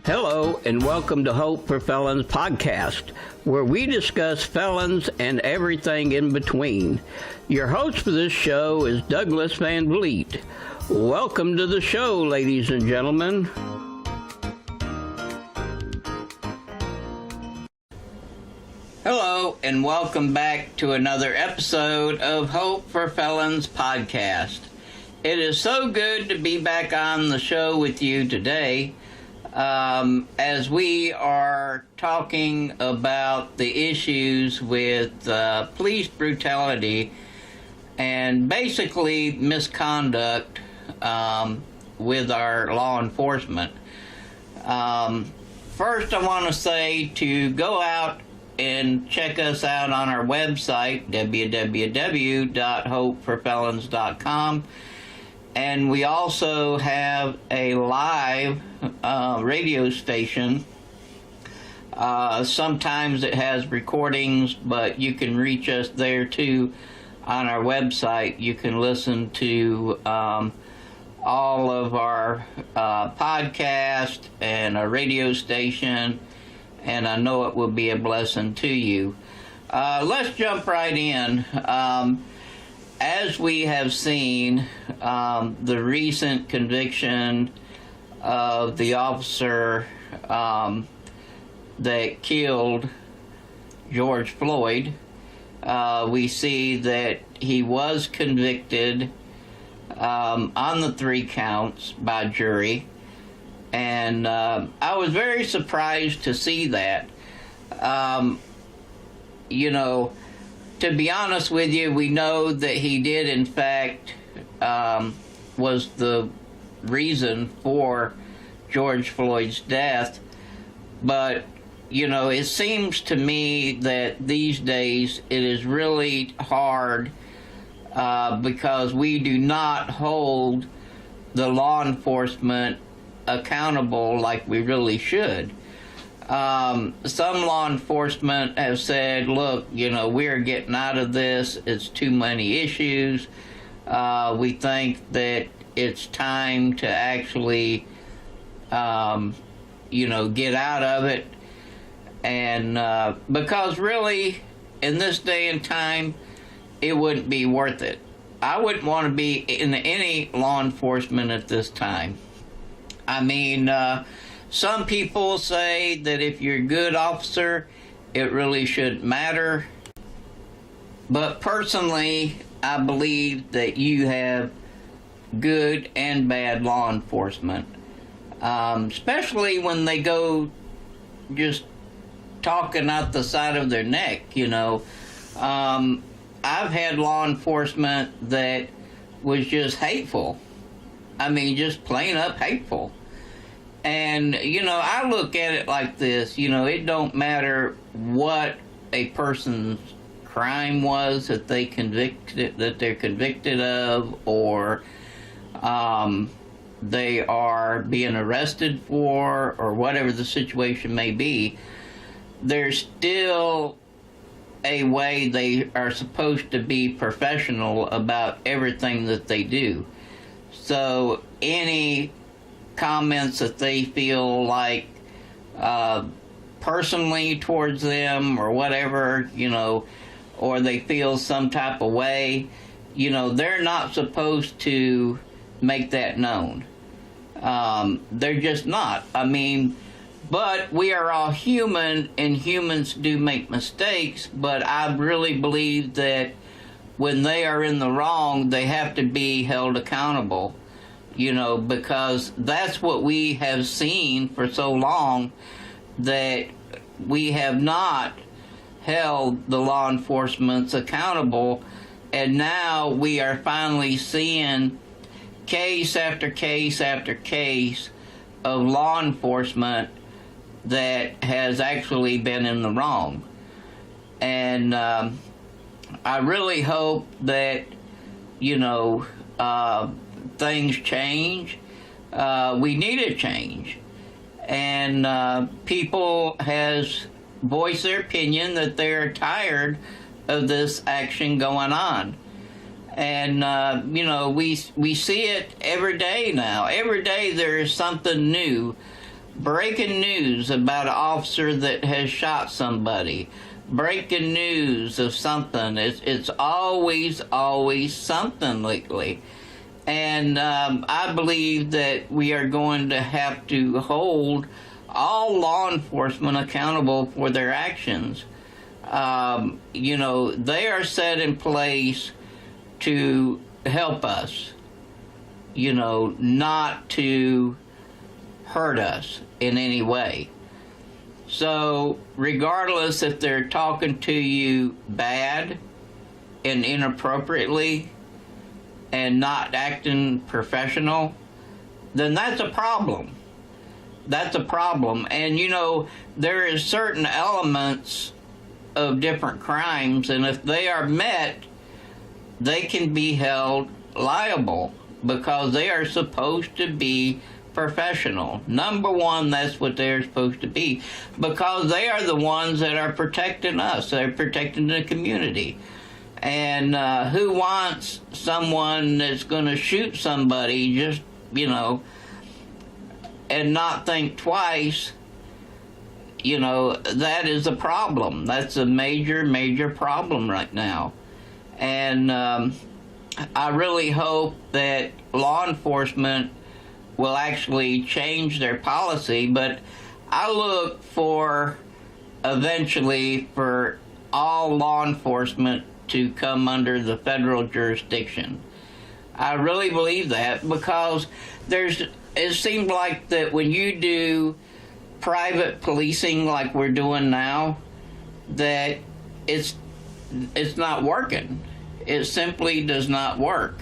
Hello, and welcome to Hope for Felons podcast, where we discuss felons and everything in between. Your host for this show is Douglas Van Vliet. Welcome to the show, ladies and gentlemen. Hello, and welcome back to another episode of Hope for Felons podcast. It is so good to be back on the show with you today. As we are talking about the issues with police brutality and basically misconduct with our law enforcement. First, I want to say to go out and check us out on our website, www.hopeforfelons.com. And we also have a live radio station. Sometimes it has recordings, but you can reach us there too on our website. You can listen to all of our podcast and our radio station, and I know it will be a blessing to you. Let's jump right in. As we have seen, the recent conviction of the officer that killed George Floyd, we see that he was convicted on the 3 counts by jury, and I was very surprised to see that. To be honest with you, we know that he did, in fact, was the reason for George Floyd's death. But, it seems to me that these days it is really hard because we do not hold the law enforcement accountable like we really should. Some law enforcement have said, look, we're getting out of this. It's too many issues. We think that it's time to actually, get out of it. And because really, in this day and time, it wouldn't be worth it. I wouldn't want to be in any law enforcement at this time. I mean, some people say that if you're a good officer, it really shouldn't matter. But personally, I believe that you have good and bad law enforcement. Especially when they go just talking out the side of their neck, I've had law enforcement that was just hateful. I mean, just plain up hateful. And, I look at it like this, it don't matter what a person's crime was that they're convicted of, or they are being arrested for, or whatever the situation may be. There's still a way they are supposed to be professional about everything that they do. So any comments that they feel like personally towards them or whatever, or they feel some type of way, they're not supposed to make that known. They're just not. I mean, but we are all human, and humans do make mistakes, but I really believe that when they are in the wrong, they have to be held accountable. Because that's what we have seen for so long, that we have not held the law enforcement accountable, and now we are finally seeing case after case after case of law enforcement that has actually been in the wrong. And I really hope that, things change. We need a change. And people has voiced their opinion that they're tired of this action going on. And, we see it every day now. Every day there is something new breaking news about an officer that has shot somebody, breaking news of something. It's always something lately. And I believe that we are going to have to hold all law enforcement accountable for their actions. You know, they are set in place to help us, you know, not to hurt us in any way. So regardless if they're talking to you bad and inappropriately and not acting professional, then that's a problem. That's a problem. And you know, there is certain elements of different crimes, and if they are met, they can be held liable because they are supposed to be professional. Number one, that's what they're supposed to be, because they are the ones that are protecting us. They're protecting the community. And who wants someone that's going to shoot somebody just, you know, and not think twice? You know, that is a problem. That's a major problem right now. And I really hope that law enforcement will actually change their policy, but I look for eventually for all law enforcement to come under the federal jurisdiction. I really believe that, because it seems like that when you do private policing like we're doing now, that it's not working. It simply does not work.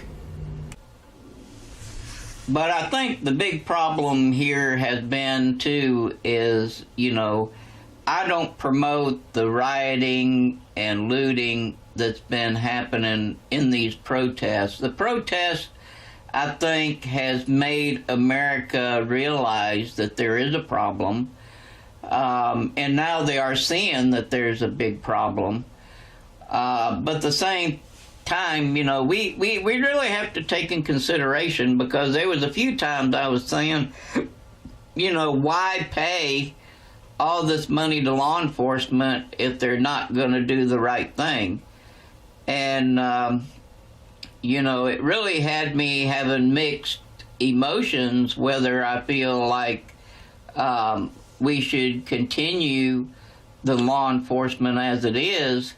But I think the big problem here has been, too, is, you know, I don't promote the rioting and looting that's been happening in these protests. The protest, I think, has made America realize that there is a problem. And now they are seeing that there's a big problem. But at the same time, you know, we really have to take in consideration, because there was a few times I was saying, you know, why pay all this money to law enforcement if they're not going to do the right thing? And, you know, it really had me having mixed emotions whether I feel like we should continue the law enforcement as it is.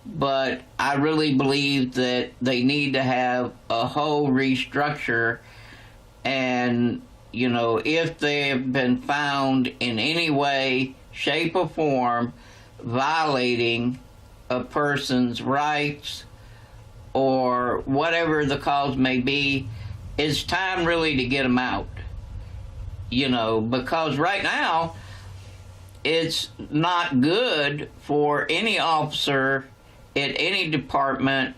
But I really believe that they need to have a whole restructure. And, you know, if they have been found in any way, shape, or form violating a person's rights or whatever the cause may be, it's time really to get them out. You know, because right now, it's not good for any officer at any department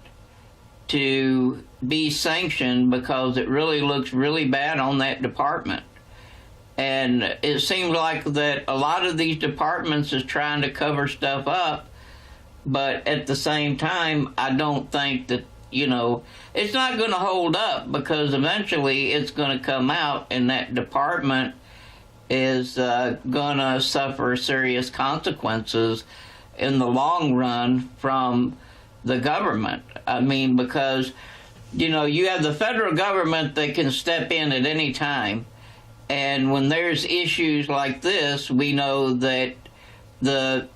to be sanctioned, because it really looks really bad on that department. And it seems like that a lot of these departments is trying to cover stuff up, but at the same time, I don't think that, you know, it's not going to hold up, because eventually it's going to come out and that department is going to suffer serious consequences in the long run from the government. I mean, because, you know, you have the federal government that can step in at any time. And when there's issues like this, we know that the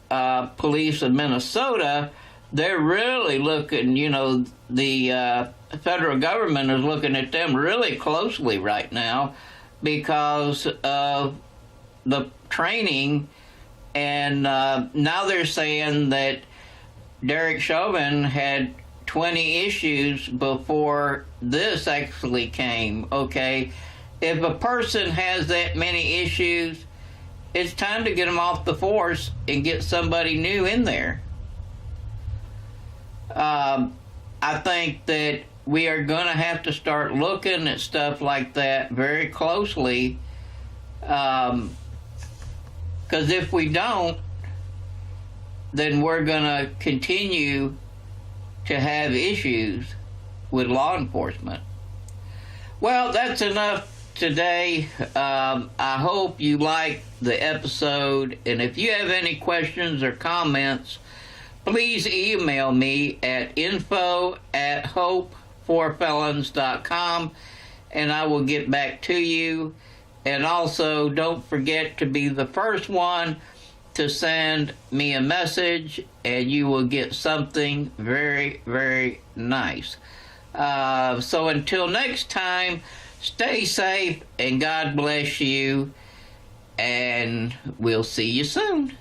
police of Minnesota, they're really looking, you know, the federal government is looking at them really closely right now because of the training. And now they're saying that Derek Chauvin had 20 issues before this actually came. Okay, if a person has that many issues, it's time to get them off the force and get somebody new in there. I think that we are going to have to start looking at stuff like that very closely, because if we don't, then we're going to continue to have issues with law enforcement. Well, that's enough today. I hope you liked the episode, and if you have any questions or comments, please email me at info@hopeforfelons.com, and I will get back to you. And also, don't forget to be the first one to send me a message, and you will get something very, very nice. So until next time, stay safe and God bless you, and we'll see you soon.